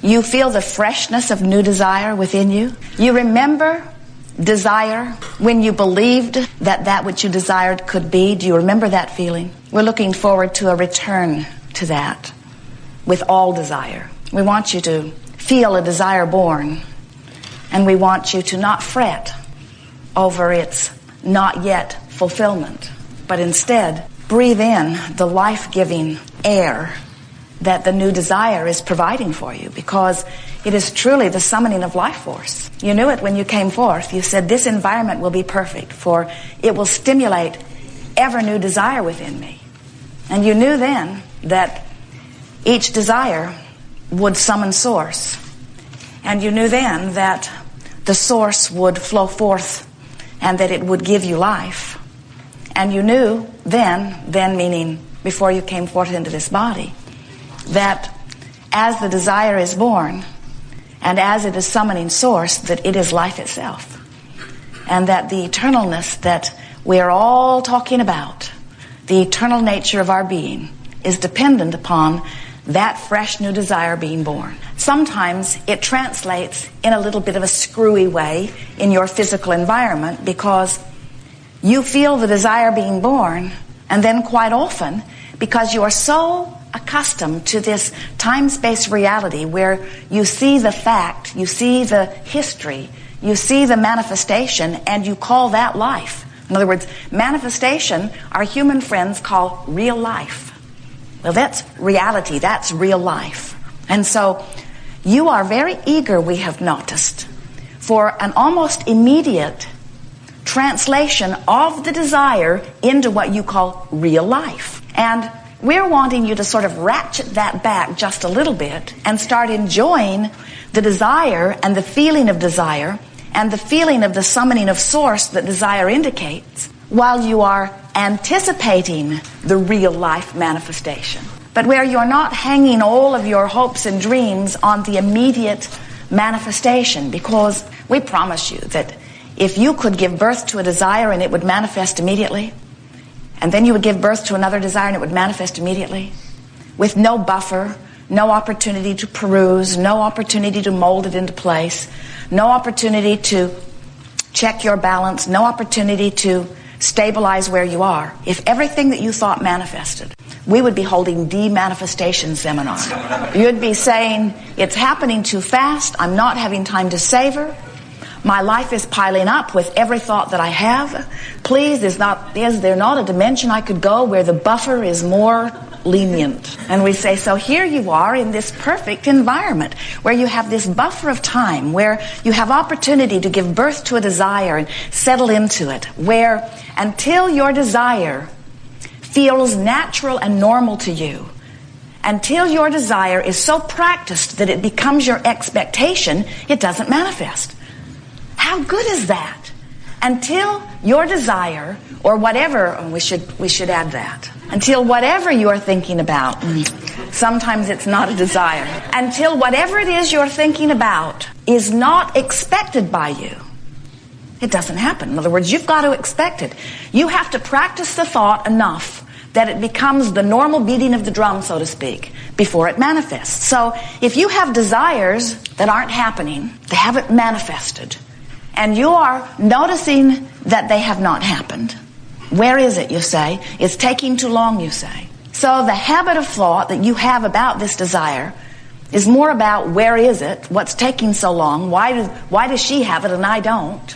You feel the freshness of new desire within you. You remember desire when you believed that that which you desired could be. Do you remember that feeling? We're looking forward to a return to that with all desire. We want you to feel a desire born, and we want you to not fret over its not yet fulfillment, but instead breathe in the life-giving air that the new desire is providing for you, because it is truly the summoning of life force. You knew it when you came forth. You said, this environment will be perfect, for it will stimulate ever new desire within me. And you knew then that each desire would summon source. And you knew then that the source would flow forth and that it would give you life. And you knew then meaning before you came forth into this body, that as the desire is born and as it is summoning source, that it is life itself. And that the eternalness that we are all talking about, the eternal nature of our being, is dependent upon that fresh new desire being born. Sometimes it translates in a little bit of a screwy way in your physical environment, because you feel the desire being born, and then quite often, because you are so accustomed to this time-space reality where you see the fact, you see the history, you see the manifestation, and you call that life. In other words, manifestation, our human friends call real life. Well, that's reality. That's real life. And so you are very eager, we have noticed, for an almost immediate translation of the desire into what you call real life. And we're wanting you to sort of ratchet that back just a little bit and start enjoying the desire and the feeling of desire and the feeling of the summoning of source that desire indicates, while you are anticipating the real life manifestation. But where you're not hanging all of your hopes and dreams on the immediate manifestation, because we promise you that if you could give birth to a desire and it would manifest immediately, and then you would give birth to another desire and it would manifest immediately, with no buffer, no opportunity to peruse, no opportunity to mold it into place, no opportunity to check your balance, no opportunity to stabilize where you are. If everything that you thought manifested, we would be holding de-manifestation seminar. You'd be saying, it's happening too fast, I'm not having time to savor, my life is piling up with every thought that I have. Please, is there not a dimension I could go where the buffer is more lenient? And we say, so here you are in this perfect environment where you have this buffer of time, where you have opportunity to give birth to a desire and settle into it, where until your desire feels natural and normal to you, until your desire is so practiced that it becomes your expectation, it doesn't manifest. How good is that? Until your desire, or whatever, we should add that, until whatever you are thinking about, sometimes it's not a desire, until whatever it is you're thinking about is not expected by you, it doesn't happen. In other words, you've got to expect it. You have to practice the thought enough that it becomes the normal beating of the drum, so to speak, before it manifests. So if you have desires that aren't happening, they haven't manifested, and you are noticing that they have not happened, where is it, you say? It's taking too long, you say. So the habit of thought that you have about this desire is more about where is it, what's taking so long, why does she have it and I don't?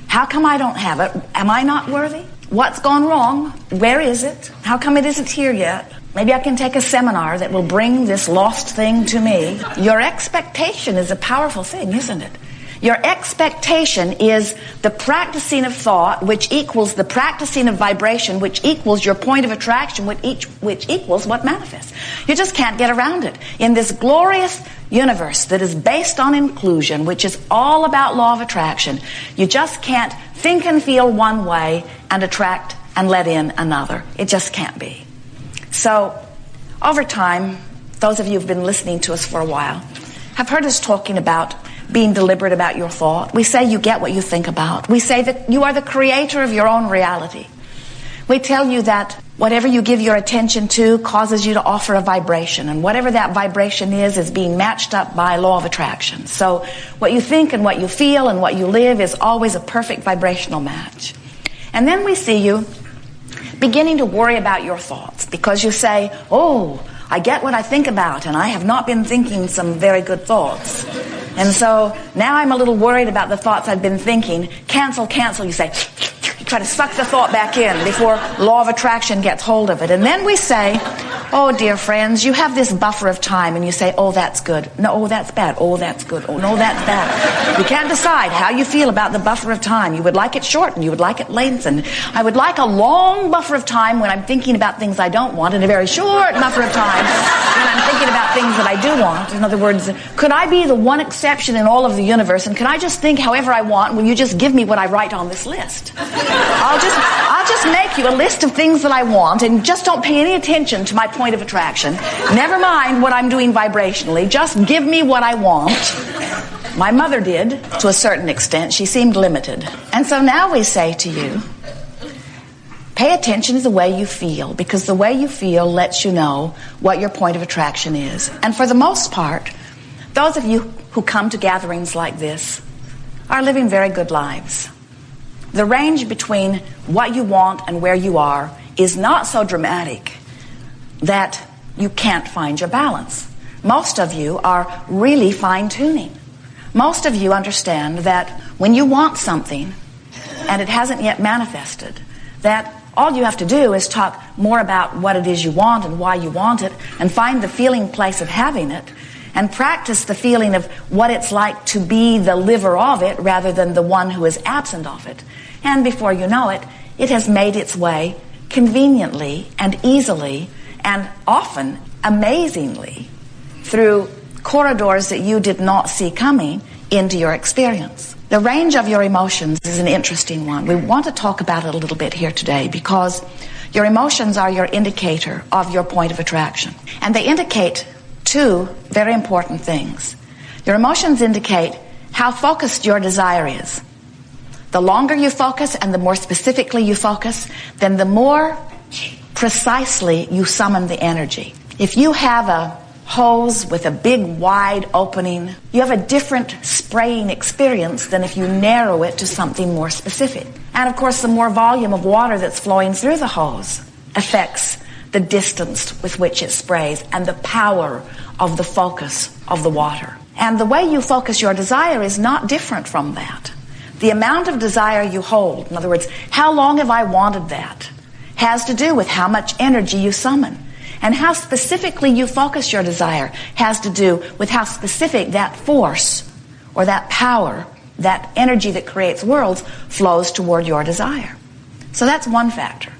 How come I don't have it? Am I not worthy? What's gone wrong? Where is it? How come it isn't here yet? Maybe I can take a seminar that will bring this lost thing to me. Your expectation is a powerful thing, isn't it? Your expectation is the practicing of thought, which equals the practicing of vibration, which equals your point of attraction, which equals what manifests. You just can't get around it. In this glorious universe that is based on inclusion, which is all about law of attraction, you just can't think and feel one way and attract and let in another. It just can't be. So, over time, those of you who've been listening to us for a while have heard us talking about being deliberate about your thought. We say you get what you think about. We say that you are the creator of your own reality. We tell you that Whatever you give your attention to causes you to offer a vibration, and whatever that vibration is being matched up by law of attraction. So what you think and what you feel and what you live is always a perfect vibrational match. And then we see you beginning to worry about your thoughts, because you say, oh, I get what I think about, and I have not been thinking some very good thoughts. And so now I'm a little worried about the thoughts I've been thinking. Cancel, you say. You try to suck the thought back in before law of attraction gets hold of it. And then we say, oh, dear friends, you have this buffer of time, and you say, oh, that's good. No, oh, that's bad. Oh, that's good. Oh, no, that's bad. You can't decide how you feel about the buffer of time. You would like it shortened. You would like it lengthened. I would like a long buffer of time when I'm thinking about things I don't want, and a very short buffer of time when I'm thinking about things that I do want. In other words, could I be the one exception in all of the universe, and can I just think however I want? Will you just give me what I write on this list? I'll just make you a list of things that I want, and just don't pay any attention to my point of attraction. Never mind what I'm doing vibrationally. Just give me what I want. My mother did, to a certain extent. She seemed limited. And so now we say to you, pay attention to the way you feel, because the way you feel lets you know what your point of attraction is. And for the most part, those of you who come to gatherings like this are living very good lives. The range between what you want and where you are is not so dramatic that you can't find your balance. Most of you are really fine-tuning. Most of you understand that when you want something and it hasn't yet manifested, that all you have to do is talk more about what it is you want and why you want it, and find the feeling place of having it, and practice the feeling of what it's like to be the liver of it rather than the one who is absent of it. And before you know it, it has made its way conveniently and easily and often amazingly through corridors that you did not see coming into your experience. The range of your emotions is an interesting one. We want to talk about it a little bit here today, because your emotions are your indicator of your point of attraction. And they indicate two very important things. Your emotions indicate how focused your desire is. The longer you focus and the more specifically you focus, then the more precisely you summon the energy. If you have a hose with a big wide opening, you have a different spraying experience than if you narrow it to something more specific. And of course, the more volume of water that's flowing through the hose affects the distance with which it sprays and the power of the focus of the water. And the way you focus your desire is not different from that. The amount of desire you hold, in other words, how long have I wanted that, has to do with how much energy you summon. And how specifically you focus your desire has to do with how specific that force or that power, that energy that creates worlds, flows toward your desire. So that's one factor.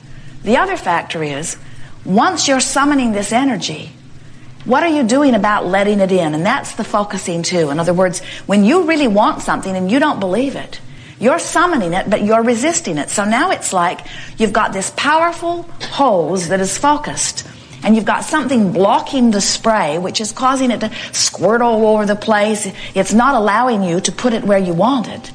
The other factor is, once you're summoning this energy, what are you doing about letting it in? And that's the focusing too. In other words, when you really want something and you don't believe it, you're summoning it, but you're resisting it. So now it's like you've got this powerful hose that is focused, and you've got something blocking the spray, which is causing it to squirt all over the place. It's not allowing you to put it where you want it.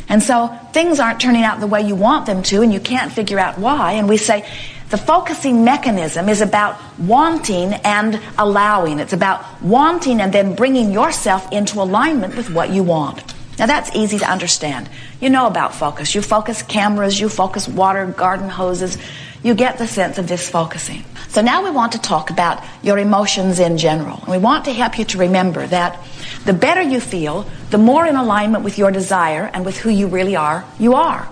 And so things aren't turning out the way you want them to, and you can't figure out why. And we say the focusing mechanism is about wanting and allowing. It's about wanting and then bringing yourself into alignment with what you want. Now that's easy to understand. You know about focus. You focus cameras, you focus water, garden hoses. You get the sense of this focusing. So now we want to talk about your emotions in general. And we want to help you to remember that the better you feel, the more in alignment with your desire and with who you really are, you are.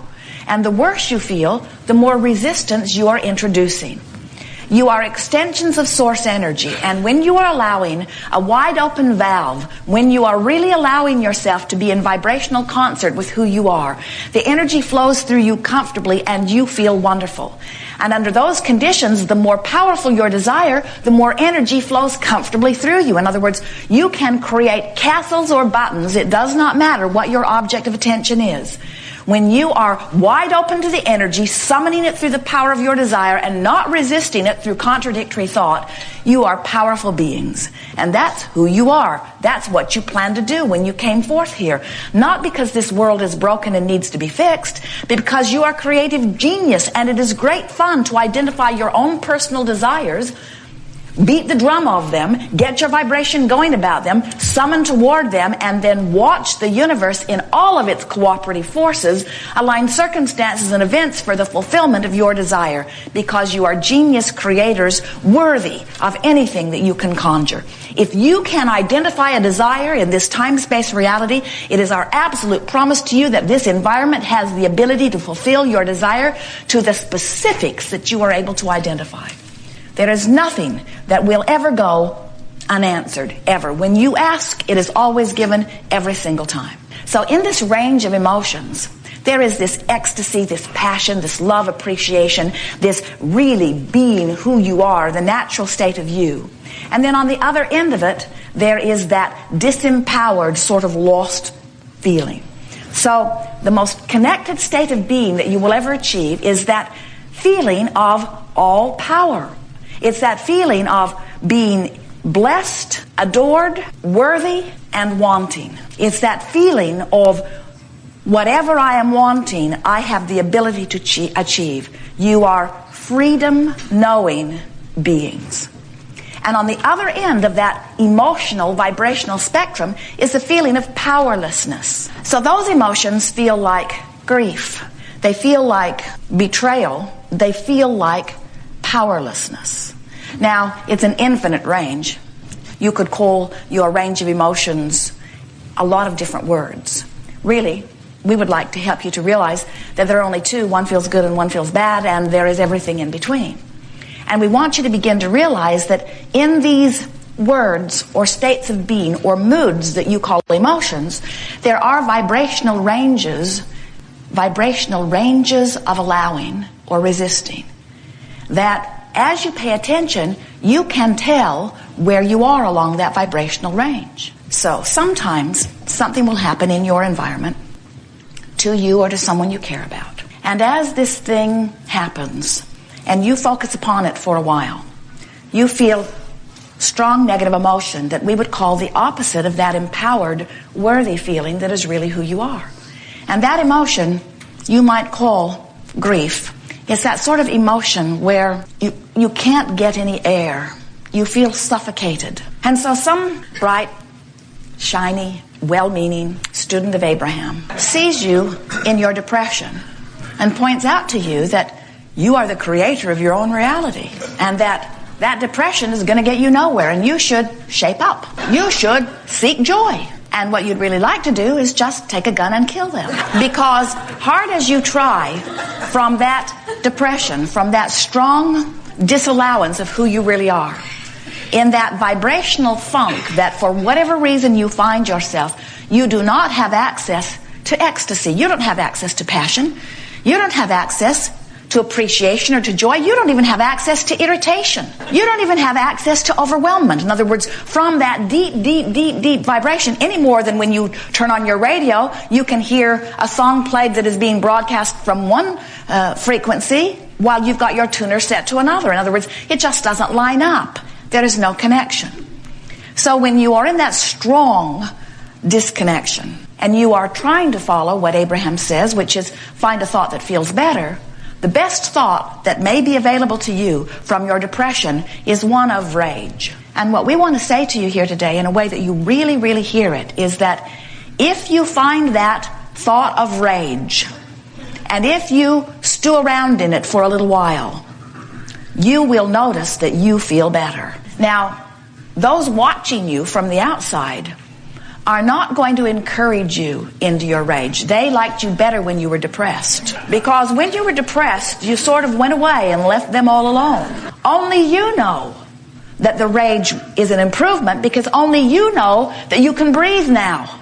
And the worse you feel, the more resistance you are introducing. You are extensions of source energy, and when you are allowing a wide open valve, when you are really allowing yourself to be in vibrational concert with who you are, the energy flows through you comfortably and you feel wonderful. And under those conditions, the more powerful your desire, the more energy flows comfortably through you. In other words, you can create castles or buttons. It does not matter what your object of attention is. when you are wide open to the energy, summoning it through the power of your desire and not resisting it through contradictory thought, you are powerful beings. And that's who you are. That's what you planned to do when you came forth here. Not because this world is broken and needs to be fixed, but because you are creative genius, and it is great fun to identify your own personal desires, beat the drum of them, get your vibration going about them, summon toward them, and then watch the universe in all of its cooperative forces align circumstances and events for the fulfillment of your desire, because you are genius creators worthy of anything that you can conjure. If you can identify a desire in this time-space reality, it is our absolute promise to you that this environment has the ability to fulfill your desire to the specifics that you are able to identify. There is nothing that will ever go unanswered, ever. When you ask, it is always given every single time. So in this range of emotions, there is this ecstasy, this passion, this love, appreciation, this really being who you are, the natural state of you. And then on the other end of it, there is that disempowered, sort of lost feeling. So the most connected state of being that you will ever achieve is that feeling of all power. It's that feeling of being blessed, adored, worthy, and wanting. It's that feeling of whatever I am wanting, I have the ability to achieve. You are freedom-knowing beings. And on the other end of that emotional, vibrational spectrum is the feeling of powerlessness. So those emotions feel like grief. They feel like betrayal. They feel like powerlessness. Now, it's an infinite range. You could call your range of emotions a lot of different words. Really, we would like to help you to realize that there are only two. One feels good and one feels bad, and there is everything in between. And we want you to begin to realize that in these words or states of being or moods that you call emotions, there are vibrational ranges of allowing or resisting, that as you pay attention, you can tell where you are along that vibrational range. So sometimes something will happen in your environment to you or to someone you care about. And as this thing happens and you focus upon it for a while, you feel strong negative emotion that we would call the opposite of that empowered, worthy feeling that is really who you are. And that emotion you might call grief. It's that sort of emotion where you can't get any air. You feel suffocated. And so some bright, shiny, well-meaning student of Abraham sees you in your depression and points out to you that you are the creator of your own reality, and that depression is going to get you nowhere, and you should shape up. You should seek joy. And what you'd really like to do is just take a gun and kill them. Because hard as you try, from that depression, from that strong disallowance of who you really are, in that vibrational funk that for whatever reason you find yourself, you do not have access to ecstasy. You don't have access to passion. You don't have access to appreciation or to joy. You don't even have access to irritation. You don't even have access to overwhelmment. In other words, from that deep vibration, any more than when you turn on your radio, you can hear a song played that is being broadcast from one frequency while you've got your tuner set to another. In other words, it just doesn't line up. There is no connection. So when you are in that strong disconnection and you are trying to follow what Abraham says, which is find a thought that feels better, the best thought that may be available to you from your depression is one of rage. And what we want to say to you here today in a way that you really, really hear it is that if you find that thought of rage, and if you stew around in it for a little while, you will notice that you feel better. Now, those watching you from the outside are not going to encourage you into your rage. They liked you better when you were depressed. Because when you were depressed, you sort of went away and left them all alone. Only you know that the rage is an improvement, because only you know that you can breathe now.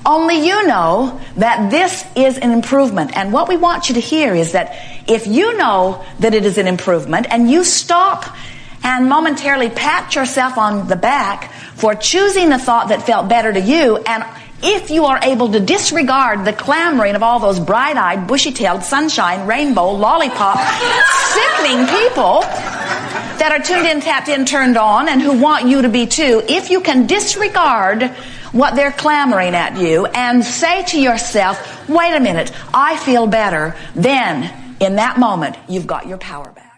Only you know that this is an improvement. And what we want you to hear is that if you know that it is an improvement and you stop and momentarily pat yourself on the back for choosing the thought that felt better to you, and If you are able to disregard the clamoring of all those bright-eyed, bushy-tailed, sunshine, rainbow, lollipop, sickening people that are tuned in, tapped in, turned on, and who want you to be too, if you can disregard what they're clamoring at you and say to yourself, wait a minute, I feel better, then in that moment, you've got your power back.